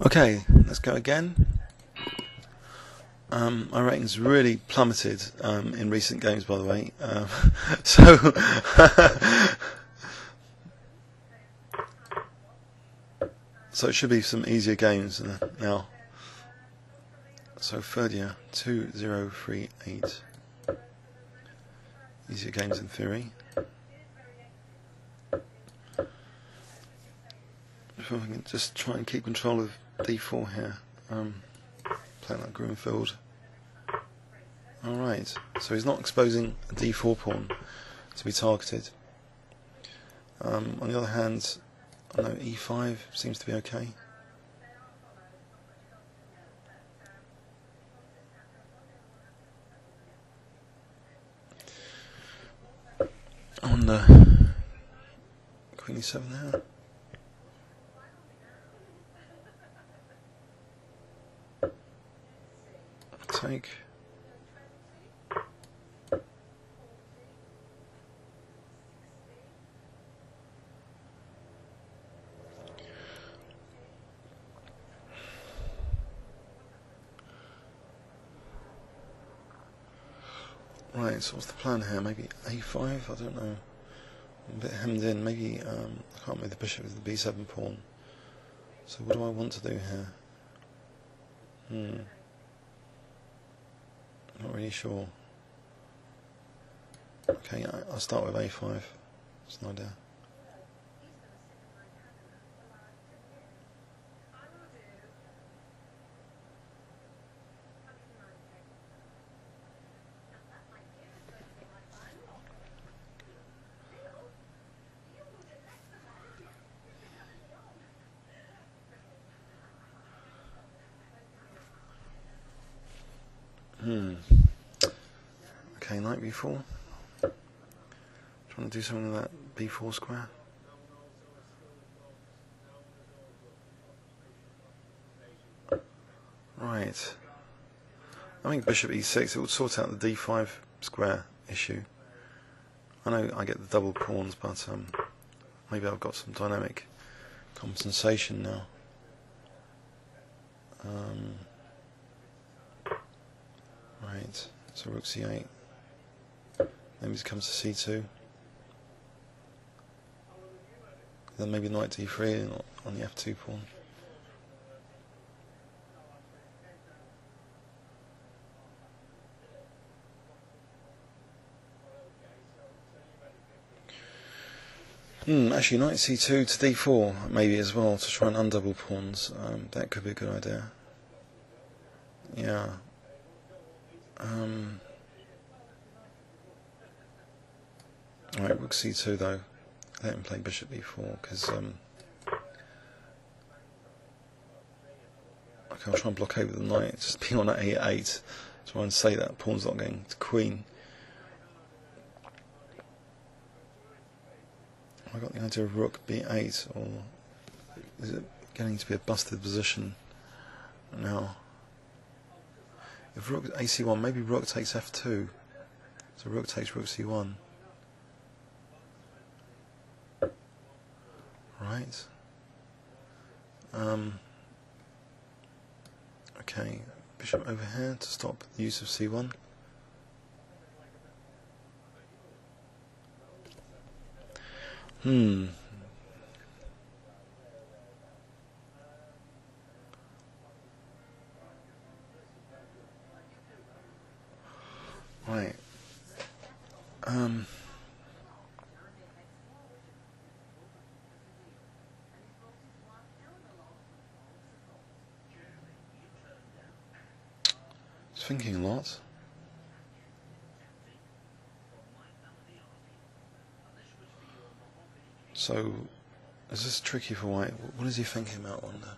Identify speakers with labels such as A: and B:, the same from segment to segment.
A: Okay, let's go again. My rating's really plummeted in recent games, by the way. So so it should be some easier games now. So ferdia 2038. Easier games in theory. If I can just try and keep control of d4 here. Playing like Grünfeld. Alright, so he's not exposing a d4 pawn to be targeted. On the other hand, I know e5 seems to be okay. On the queen e7 there. Take. Right, so what's the plan here? Maybe a5? I don't know. I'm a bit hemmed in. Maybe I can't move the bishop with the b7 pawn. So what do I want to do here? Not really sure. Okay, I'll start with a5. It's an idea. Okay, knight b4. Trying to do something with that b4 square. Right. I think bishop e6, it would sort out the d5 square issue. I know I get the double pawns, but maybe I've got some dynamic compensation now. Right, so rook c8. Maybe it comes to c2. Then maybe knight d3 on the f2 pawn. Actually, knight c2 to d4 maybe as well, to try and undouble pawns. That could be a good idea. Yeah. Alright, rook c2 though. Let him play bishop e4 because okay, I'll try and blockade with the knight. Just be on at a8. Try and say that pawn's not going to queen. I got the idea of rook b8, or is it getting to be a busted position now? If rook ac1, maybe rook takes f2. So rook takes rook c1. Right. Okay, bishop over here to stop the use of c1. Right. Just thinking a lot. So, is this tricky for white? What is he thinking about, I wonder?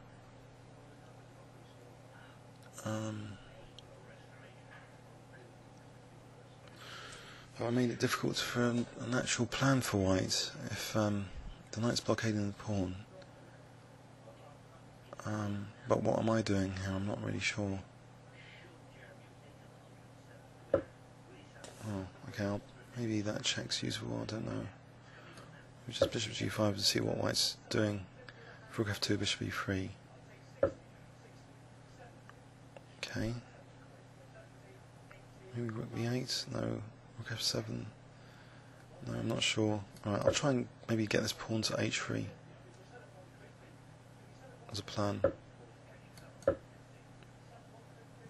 A: I made it difficult for an actual plan for white if the knight's blockading the pawn. But what am I doing here? I'm not really sure. Oh, okay, maybe that check's useful, I don't know. Just bishop g5 to see what white's doing. Rook f2, bishop e3. Okay. Maybe rook b8. No. Rook f7. No, I'm not sure. Alright, I'll try and maybe get this pawn to h3 as a plan.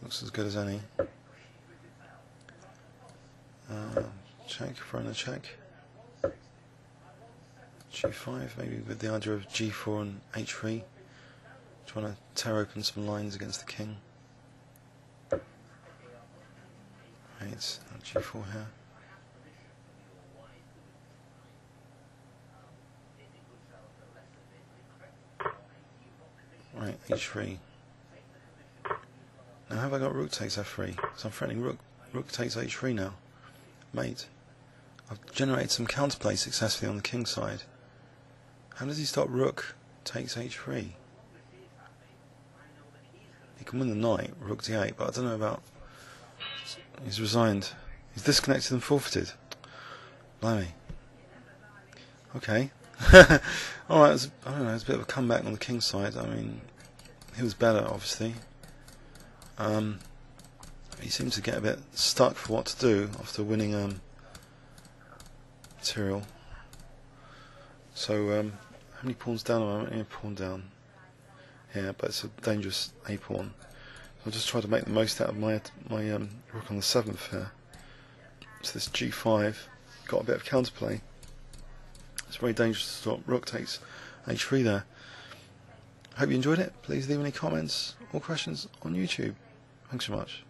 A: Looks as good as any. Check, throwing a check. g5, maybe with the idea of g4 and h3. Trying to tear open some lines against the king. Right, g4 here. Right, h3. Now have I got rook takes f3? So I'm threatening rook takes h3 now. Mate. I've generated some counterplay successfully on the king side. How does he stop rook takes h3? He can win the knight, rook d8, but I don't know about... He's resigned. He's disconnected and forfeited. Blimey. Okay. Alright, I don't know, it's a bit of a comeback on the king side. I mean, he was better, obviously. He seems to get a bit stuck for what to do after winning material. So, how many pawns down am I? I'm only a pawn down here, but it's a dangerous a pawn. So I'll just try to make the most out of my rook on the 7th here. So this g5 got a bit of counterplay. It's very dangerous to stop. Rook takes h3 there. Hope you enjoyed it. Please leave any comments or questions on YouTube. Thanks so much.